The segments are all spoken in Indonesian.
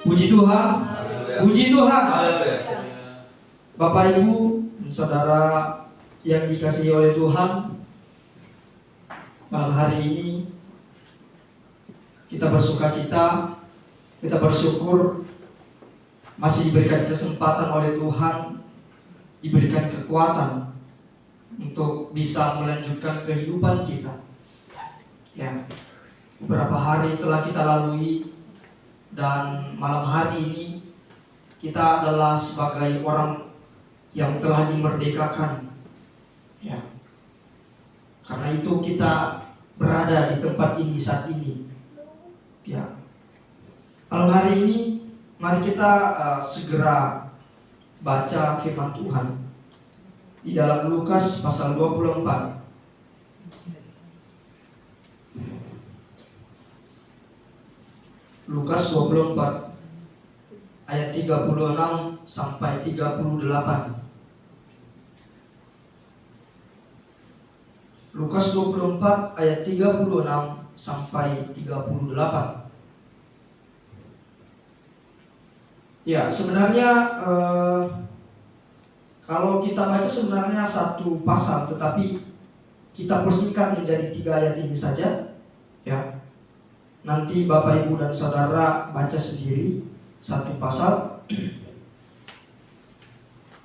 Puji Tuhan. Puji Tuhan. Bapak Ibu, saudara yang dikasihi oleh Tuhan, malam hari ini kita bersukacita, kita bersyukur masih diberikan kesempatan oleh Tuhan, diberikan kekuatan untuk bisa melanjutkan kehidupan kita. Ya, beberapa hari telah kita lalui, dan malam hari ini kita adalah sebagai orang yang telah dimerdekakan. Ya, karena itu kita berada di tempat ini saat ini. Ya, malam hari ini mari kita segera baca firman Tuhan di dalam Lukas pasal 24. Lukas 24 ayat 36 sampai 38. Lukas 24 ayat 36 sampai 38. Ya, sebenarnya kalau kita baca sebenarnya satu pasal, tetapi kita persingkat menjadi 3 ayat ini saja. Ya, nanti Bapak Ibu dan Saudara baca sendiri satu pasal.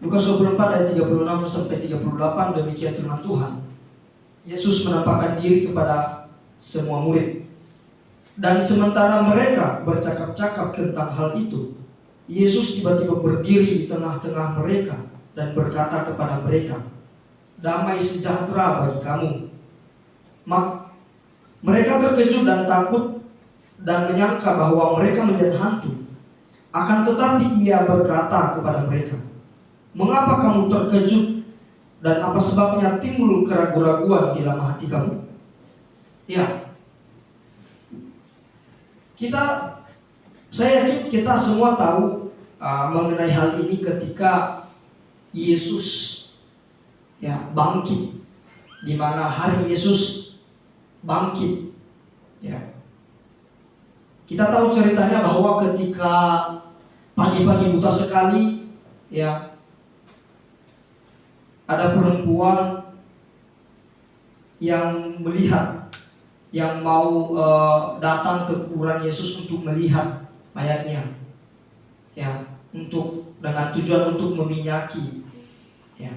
Lukas 24 ayat 36 sampai 38, demikian firman Tuhan. Yesus menampakkan diri kepada semua murid. Dan sementara mereka bercakap-cakap tentang hal itu, Yesus tiba-tiba berdiri di tengah-tengah mereka dan berkata kepada mereka, "Damai sejahtera bagi kamu." Mereka terkejut dan takut dan menyangka bahwa mereka melihat hantu. Akan tetapi ia berkata kepada mereka, "Mengapa kamu terkejut dan apa sebabnya timbul keraguan-raguan di dalam hati kamu?" Ya, saya yakin kita semua tahu mengenai hal ini ketika Yesus bangkit, di mana hari Yesus bangkit. Ya, kita tahu ceritanya bahwa ketika pagi-pagi buta sekali, ya, ada perempuan yang melihat, yang mau datang ke kuburan Yesus untuk melihat mayatnya, ya, dengan tujuan untuk meminyaki, ya,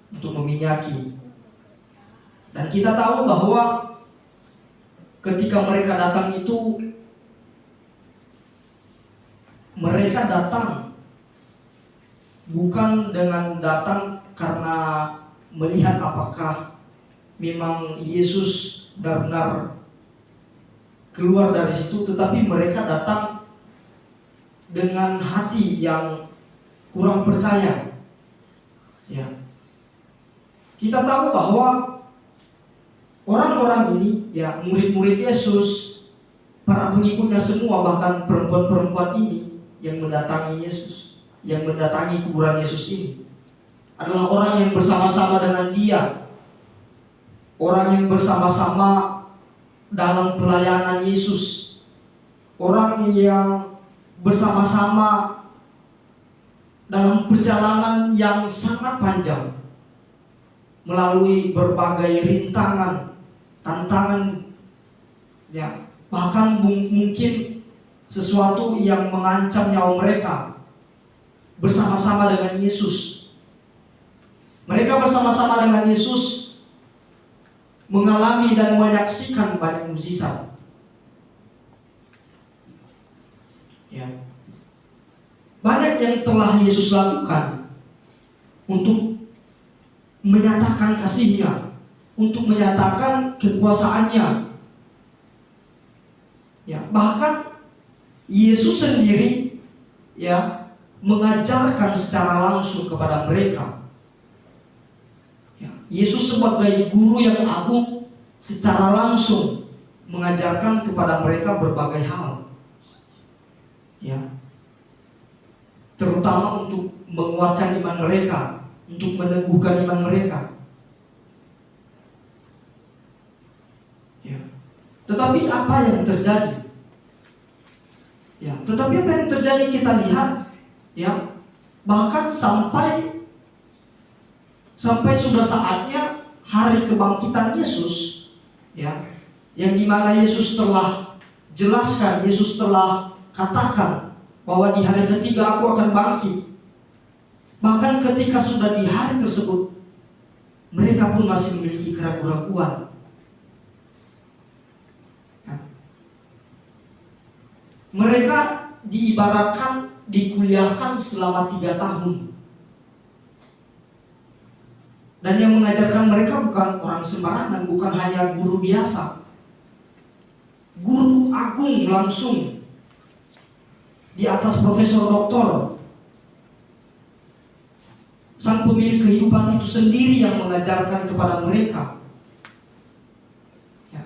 untuk meminyaki. Dan kita tahu bahwa ketika mereka datang itu, mereka datang bukan dengan datang karena melihat apakah memang Yesus benar-benar keluar dari situ, tetapi mereka datang dengan hati yang kurang percaya. Ya, kita tahu bahwa orang-orang ini, ya, murid-murid Yesus, para pengikutnya semua, bahkan perempuan-perempuan ini yang mendatangi Yesus, yang mendatangi kuburan Yesus ini, adalah orang yang bersama-sama dengan Dia, orang yang bersama-sama dalam pelayanan Yesus, orang yang bersama-sama dalam perjalanan yang sangat panjang, melalui berbagai rintangan, tantangan, ya, bahkan mungkin sesuatu yang mengancam nyawa mereka, bersama-sama dengan Yesus. Mereka bersama-sama dengan Yesus mengalami dan menyaksikan banyak mukjizat. Ya, banyak yang telah Yesus lakukan untuk menyatakan kasih-Nya, untuk menyatakan kekuasaan-Nya. Ya, bahkan Yesus sendiri, ya, mengajarkan secara langsung kepada mereka. Ya, Yesus sebagai guru yang agung secara langsung mengajarkan kepada mereka berbagai hal. Ya, terutama untuk menguatkan iman mereka, untuk meneguhkan iman mereka. Ya. Tetapi apa yang terjadi? Ya, tetapi apa yang terjadi kita lihat, ya, bahkan sampai sudah saatnya hari kebangkitan Yesus, ya, yang dimana Yesus telah jelaskan, Yesus telah katakan bahwa di hari ketiga aku akan bangkit. Bahkan ketika sudah di hari tersebut, mereka pun masih memiliki keraguan-keraguan. Mereka diibaratkan dikuliahkan selama 3 tahun. Dan yang mengajarkan mereka bukan orang sembarangan, bukan hanya guru biasa. Guru agung langsung di atas profesor doktor. Sang pemilik kehidupan itu sendiri yang mengajarkan kepada mereka,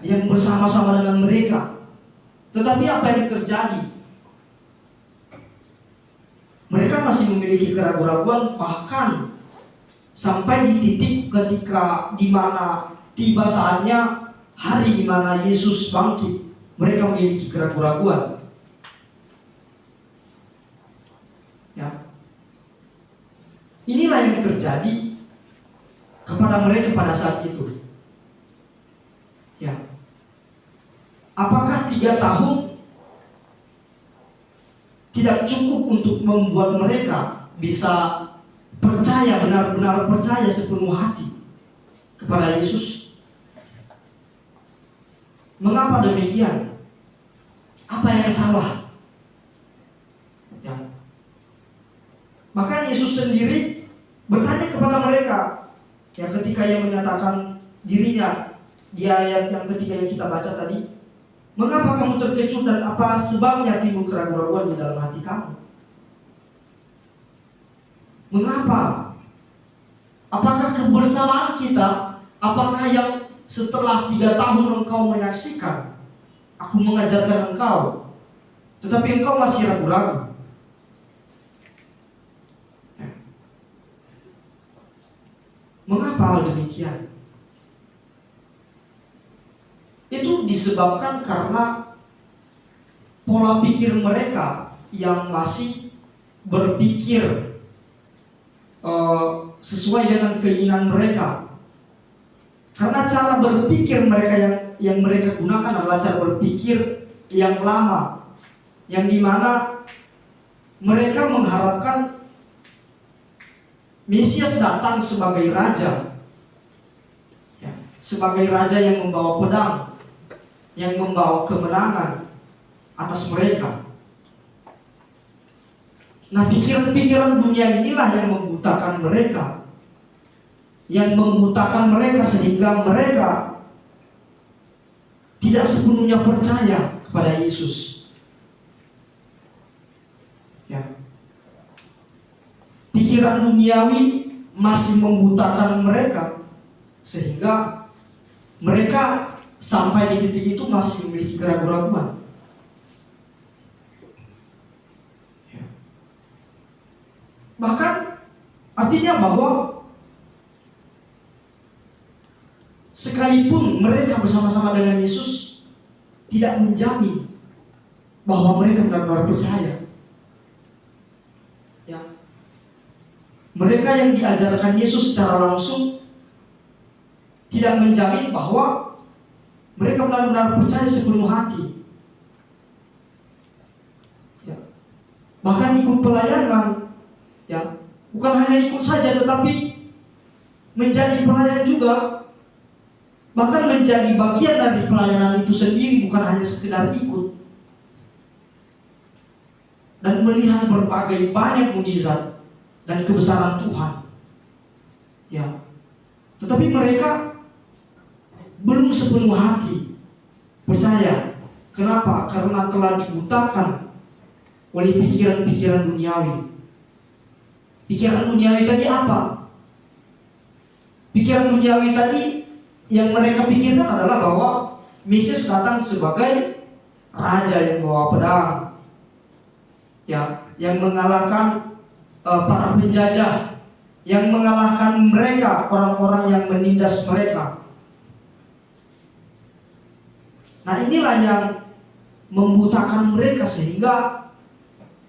yang bersama-sama dengan mereka. Tetapi apa yang terjadi? Mereka masih memiliki keraguan-keraguan, bahkan sampai di titik ketika di mana tiba saatnya hari di mana Yesus bangkit, mereka memiliki keraguan-keraguan. Ya. Inilah yang terjadi kepada mereka pada saat itu. Ya. Apakah 3 tahun tidak cukup untuk membuat mereka bisa percaya, benar-benar percaya sepenuh hati kepada Yesus? Mengapa demikian? Apa yang salah? Ya. Bahkan Yesus sendiri bertanya kepada mereka, ya, ketika ia menyatakan dirinya di ayat yang ketiga yang kita baca tadi, mengapa kamu terkecut dan apa sebabnya timbul keraguan-keraguan di dalam hati kamu? Mengapa? Apakah kebersamaan kita, apakah yang setelah 3 tahun engkau menyaksikan aku mengajarkan engkau, tetapi engkau masih ragu-ragu? Mengapa hal demikian? Itu disebabkan karena pola pikir mereka yang masih berpikir sesuai dengan keinginan mereka. Karena cara berpikir mereka yang mereka gunakan adalah cara berpikir yang lama, yang dimana mereka mengharapkan Mesias datang sebagai raja, ya, sebagai raja yang membawa pedang, yang membawa kemenangan atas mereka. Nah, pikiran-pikiran dunia inilah yang membutakan mereka, sehingga mereka tidak sepenuhnya percaya kepada Yesus. Ya. Pikiran duniawi masih membutakan mereka, sehingga mereka sampai di titik itu masih memiliki keraguan-keraguan. Ya. Bahkan artinya bahwa sekalipun mereka bersama-sama dengan Yesus, tidak menjamin bahwa mereka benar-benar percaya. Ya. Mereka yang diajarkan Yesus secara langsung tidak menjamin bahwa mereka benar-benar percaya sepenuh hati. Ya. Bahkan ikut pelayanan, ya, bukan hanya ikut saja, tetapi menjadi pelayan juga. Bahkan menjadi bagian dari pelayanan itu sendiri, bukan hanya sekedar ikut. Dan melihat berbagai banyak mujizat dan kebesaran Tuhan. Ya. Tetapi mereka belum sepenuh hati percaya. Kenapa? Karena telah dibutakan oleh pikiran-pikiran duniawi. Pikiran duniawi tadi apa? Pikiran duniawi tadi yang mereka pikirkan adalah bahwa Mesias datang sebagai raja yang membawa pedang, ya, yang mengalahkan para penjajah, yang mengalahkan mereka, orang-orang yang menindas mereka. Nah, inilah yang membutakan mereka, sehingga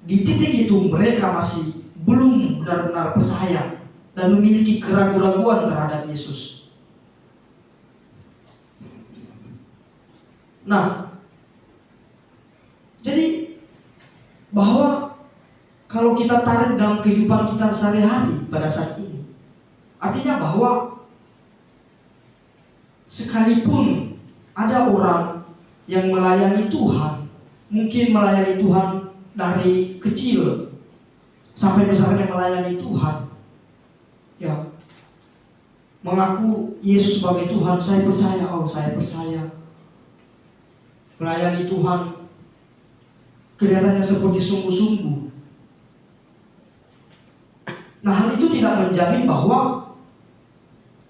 di titik itu mereka masih belum benar-benar percaya dan memiliki keraguan-raguan terhadap Yesus. Nah, jadi bahwa kalau kita tarik dalam kehidupan kita sehari-hari pada saat ini, artinya bahwa sekalipun ada orang yang melayani Tuhan, mungkin melayani Tuhan dari kecil sampai misalnya melayani Tuhan, ya, mengaku Yesus sebagai Tuhan, saya percaya, melayani Tuhan kelihatannya seperti sungguh-sungguh. Nah, hal itu tidak menjamin bahwa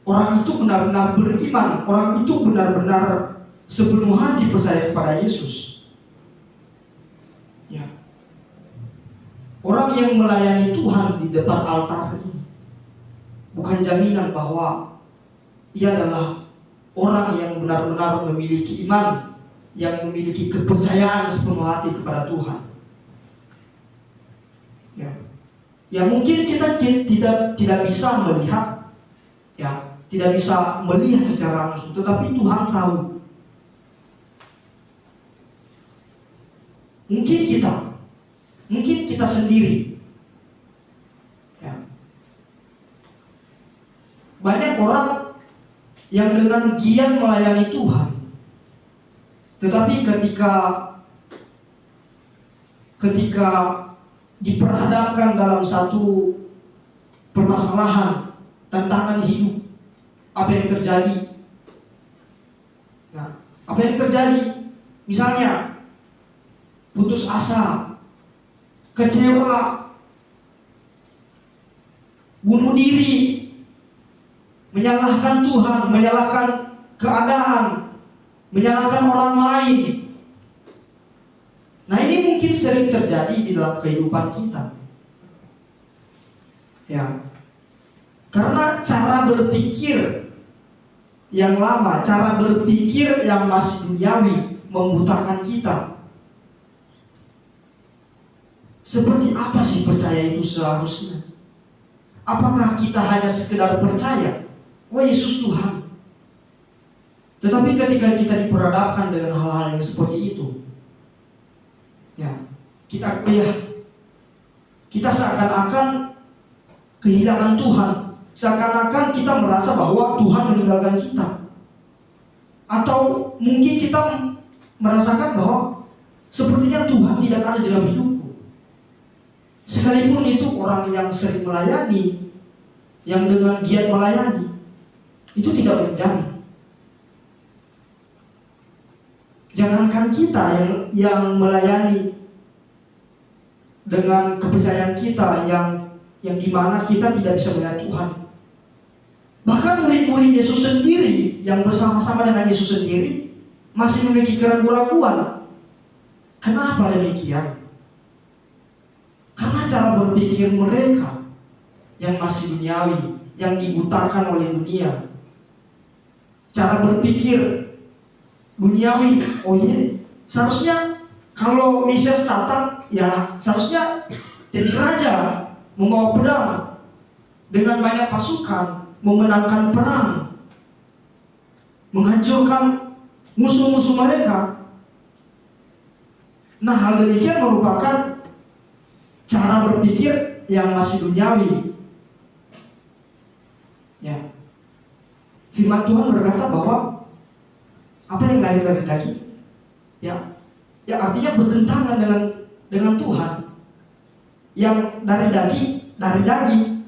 orang itu benar-benar beriman, orang itu benar-benar sepenuh hati percaya kepada Yesus. Ya. Orang yang melayani Tuhan di depan altar ini bukan jaminan bahwa ia adalah orang yang benar-benar memiliki iman, yang memiliki kepercayaan sepenuh hati kepada Tuhan. Ya mungkin kita tidak bisa melihat, ya, tidak bisa melihat secara langsung, tetapi Tuhan tahu. Mungkin kita sendiri, ya. Banyak orang yang dengan giat melayani Tuhan, tetapi ketika diperhadapkan dalam satu permasalahan, tantangan hidup, apa yang terjadi? Nah, apa yang terjadi? Misalnya putus asa, kecewa, bunuh diri, menyalahkan Tuhan, menyalahkan keadaan, menyalahkan orang lain. Nah, ini mungkin sering terjadi di dalam kehidupan kita. Ya. Karena cara berpikir yang lama, cara berpikir yang masih duniawi membutakan kita. Seperti apa sih percaya itu seharusnya? Apakah kita hanya sekedar percaya, oh Yesus Tuhan? Tetapi ketika kita diperhadapkan dengan hal-hal yang seperti itu, ya, kita seakan-akan kehilangan Tuhan, seakan-akan kita merasa bahwa Tuhan meninggalkan kita, atau mungkin kita merasakan bahwa sepertinya Tuhan tidak ada dalam hidupku. Sekalipun itu orang yang sering melayani, yang dengan giat melayani, itu tidak menjamin. Jangankan kita yang melayani dengan kepercayaan kita yang dimana kita tidak bisa melihat Tuhan. Bahkan murid-murid Yesus sendiri yang bersama-sama dengan Yesus sendiri masih memiliki keraguan-raguan. Kenapa demikian? Karena cara berpikir mereka yang masih duniawi, yang dibutakan oleh dunia. Cara berpikir duniawi, oh iya, seharusnya kalau Mesias datang, ya seharusnya jadi raja, membawa pedang dengan banyak pasukan, memenangkan perang, menghancurkan musuh-musuh mereka. Nah, hal demikian merupakan cara berpikir yang masih duniawi. Ya. Firman Tuhan berkata bahwa apa yang lahir dari daging, ya artinya bertentangan dengan Tuhan. Yang dari daging.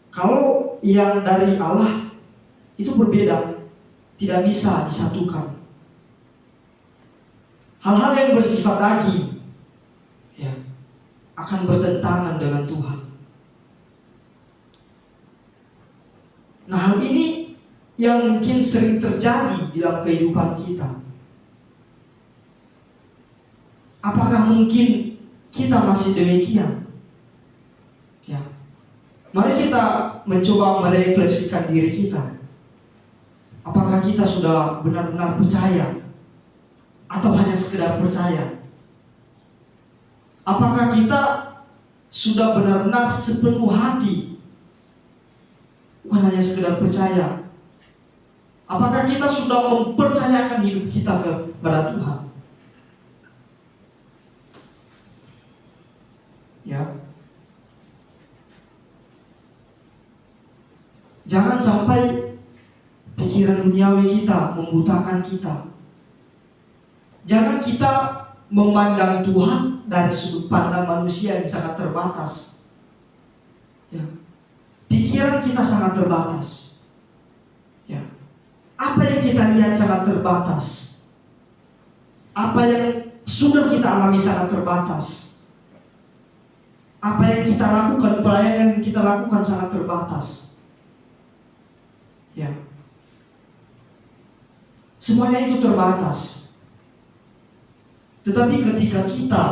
Kalau yang dari Allah itu berbeda, tidak bisa disatukan. Hal-hal yang bersifat daging, ya, akan bertentangan dengan Tuhan. Nah, hal ini yang mungkin sering terjadi di dalam kehidupan kita. Apakah mungkin kita masih demikian? Ya. Mari kita mencoba merefleksikan diri kita. Apakah kita sudah benar-benar percaya atau hanya sekedar percaya? Apakah kita sudah benar-benar sepenuh hati, bukan hanya sekedar percaya? Apakah kita sudah mempercayakan hidup kita kepada Tuhan? Ya. Jangan sampai pikiran duniawi kita membutakan kita. Jangan kita memandang Tuhan dari sudut pandang manusia yang sangat terbatas. Ya. Pikiran kita sangat terbatas. Ya. Apa yang kita lihat sangat terbatas. Apa yang sudah kita alami sangat terbatas. Apa yang kita lakukan, pelayanan yang kita lakukan sangat terbatas. Ya. Semuanya itu terbatas. Tetapi ketika kita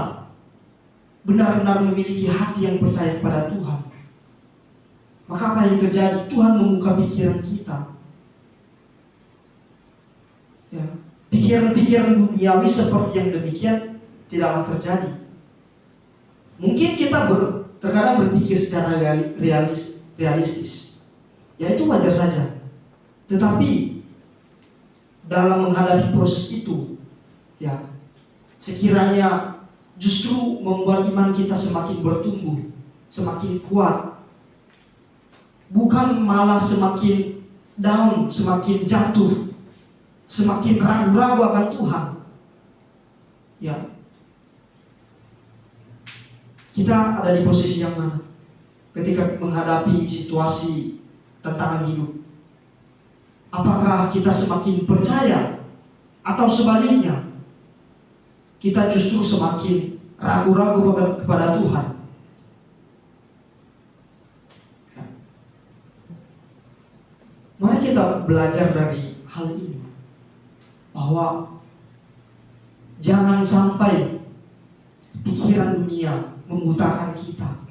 benar-benar memiliki hati yang percaya kepada Tuhan, maka apa yang terjadi? Tuhan membuka pikiran kita. Ya. Pikiran-pikiran duniawi seperti yang demikian tidaklah terjadi. Mungkin kita terkadang berpikir secara realistis. Ya, itu wajar saja. Tetapi dalam menghadapi proses itu, ya, sekiranya justru membuat iman kita semakin bertumbuh, semakin kuat, bukan malah semakin down, semakin jatuh, semakin ragu-ragu akan Tuhan. Ya, kita ada di posisi yang mana ketika menghadapi situasi tantangan hidup? Apakah kita semakin percaya, atau sebaliknya kita justru semakin ragu-ragu kepada Tuhan? Mari kita belajar dari hal ini, bahwa jangan sampai pikiran dunia membutakan kita.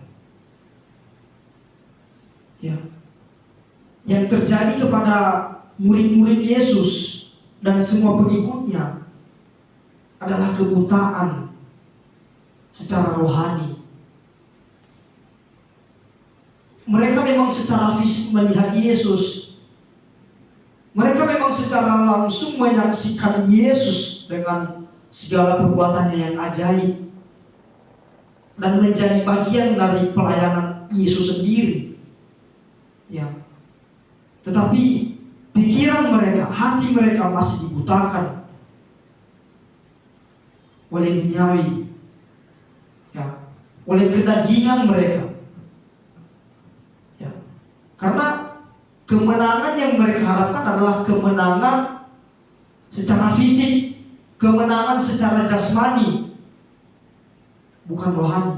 Ya. Yang terjadi kepada murid-murid Yesus dan semua pengikutnya adalah kebutaan secara rohani. Mereka memang secara fisik melihat Yesus. Mereka memang secara langsung menyaksikan Yesus dengan segala perbuatannya yang ajaib dan menjadi bagian dari pelayanan Yesus sendiri. Ya. Tetapi pikiran mereka, hati mereka masih dibutakan oleh duniawi, ya, oleh kedagingan mereka. Ya. Karena kemenangan yang mereka harapkan adalah kemenangan secara fisik, kemenangan secara jasmani, bukan rohani.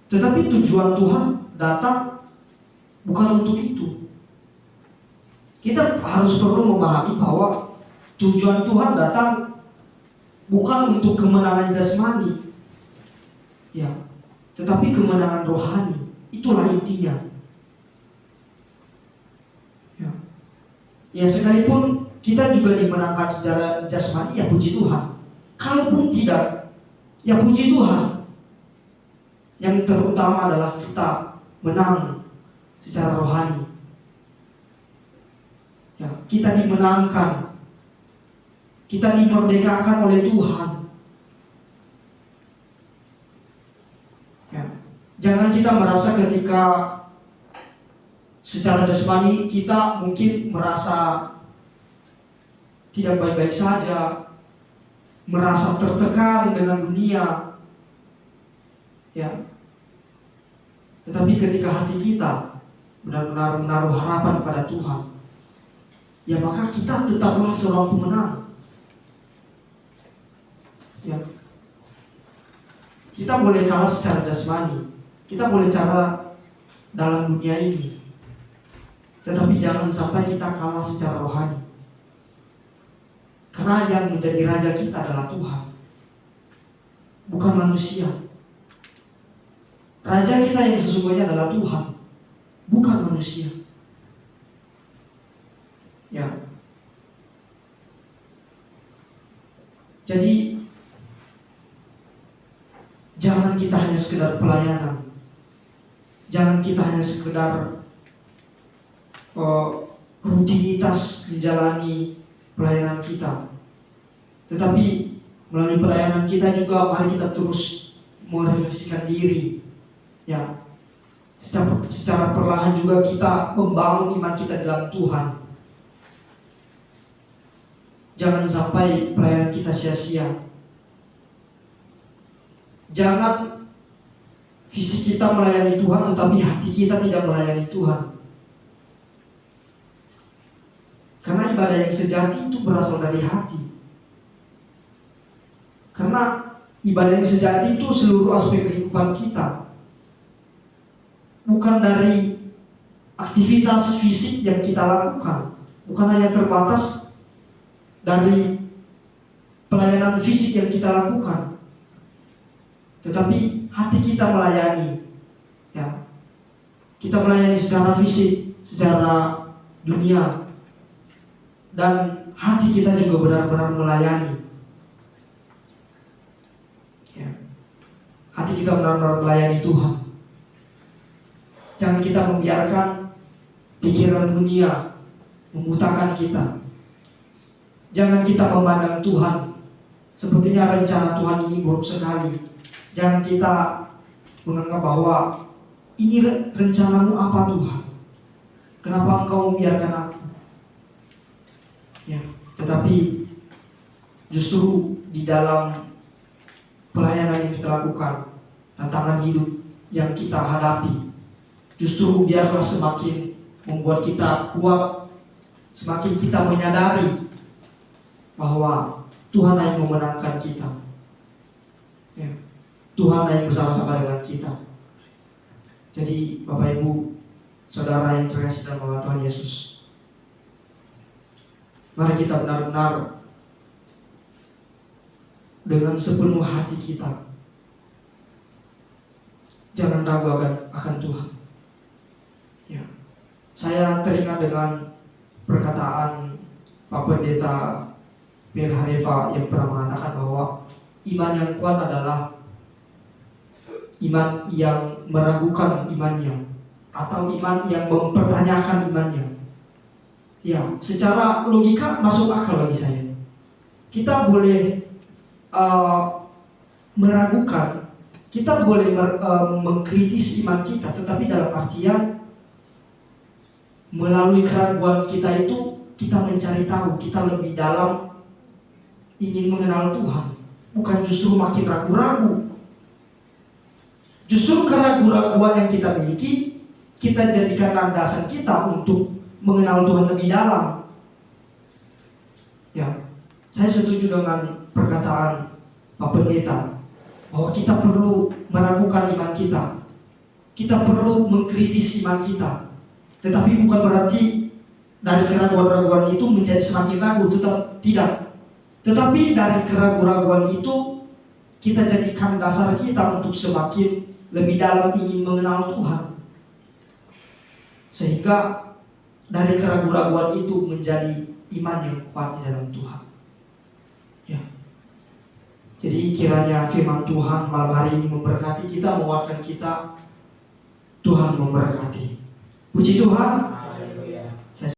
Tetapi tujuan Tuhan datang bukan untuk itu. Kita harus perlu memahami bahwa tujuan Tuhan datang bukan untuk kemenangan jasmani, ya, tetapi kemenangan rohani. Itulah intinya. Ya, ya, sekalipun kita juga dimenangkan secara jasmani, ya puji Tuhan. Kalaupun tidak, ya puji Tuhan. Yang terutama adalah kita menang secara rohani. Ya, kita dimenangkan, kita dimerdekakan oleh Tuhan. Ya, jangan kita merasa ketika secara jasmani kita mungkin merasa tidak baik-baik saja, merasa tertekan dengan dunia. Ya, tetapi ketika hati kita benar-benar menaruh harapan kepada Tuhan, ya maka kita tetaplah seorang pemenang. Ya, kita boleh kalah secara jasmani, kita boleh kalah dalam dunia ini, tetapi jangan sampai kita kalah secara rohani. Karena yang menjadi raja kita adalah Tuhan, bukan manusia. Raja kita yang sesungguhnya adalah Tuhan, bukan manusia. Ya. Jadi Jangan kita hanya sekedar pelayanan. Jangan kita hanya sekedar rutinitas menjalani pelayanan kita. Tetapi melalui pelayanan kita juga mari kita terus merefleksikan diri. Ya, secara perlahan juga kita membangun iman kita dalam Tuhan. Jangan sampai pelayanan kita sia-sia. Jangan fisik kita melayani Tuhan tetapi hati kita tidak melayani Tuhan. Karena ibadah yang sejati itu berasal dari hati. Karena ibadah yang sejati itu seluruh aspek kehidupan kita, bukan dari aktivitas fisik yang kita lakukan, bukan hanya terbatas dari pelayanan fisik yang kita lakukan, tetapi hati kita melayani. Ya, kita melayani secara fisik, secara dunia, dan hati kita juga benar-benar melayani. Ya, hati kita benar-benar melayani Tuhan. Jangan kita membiarkan pikiran dunia membutakan kita. Jangan kita memandang Tuhan sepertinya rencana Tuhan ini buruk sekali. Jangan kita menganggap bahwa ini rencanamu apa Tuhan? Kenapa Engkau membiarkan aku? Ya, tetapi justru di dalam pelayanan yang kita lakukan, tantangan hidup yang kita hadapi, justru biarlah semakin membuat kita kuat, semakin kita menyadari bahwa Tuhan yang memenangkan kita. Ya, Tuhan yang bersama-sama dengan kita. Jadi Bapak Ibu, Saudara yang terkasih dalam nama Tuhan Yesus, mari kita benar-benar dengan sepenuh hati kita jangan ragu akan Tuhan. Ya, saya teringat dengan perkataan Pak Pendeta Pierre Harifa yang pernah mengatakan bahwa iman yang kuat adalah iman yang meragukan imannya, atau iman yang mempertanyakan imannya. Ya, secara logika masuk akal bagi saya. Kita boleh meragukan, kita boleh mengkritis iman kita, tetapi dalam artian melalui keraguan kita itu kita mencari tahu, kita lebih dalam ingin mengenal Tuhan, bukan justru makin ragu-ragu. Justru keraguan-raguan yang kita miliki, kita jadikan landasan kita untuk mengenal Tuhan lebih dalam. Ya, saya setuju dengan perkataan Pak Pendeta bahwa kita perlu meragukan iman kita. Kita perlu mengkritis iman kita. Tetapi bukan berarti dari keraguan-raguan itu menjadi semakin ragu, tidak. Tetapi dari keraguan-raguan itu kita jadikan dasar kita untuk semakin lebih dalam ingin mengenal Tuhan. Sehingga dari keraguan-raguan itu menjadi iman yang kuat di dalam Tuhan. Ya. Jadi kiranya firman Tuhan malam hari ini memberkati kita, menguatkan kita. Tuhan memberkati. Puji Tuhan. Haleluya. Saya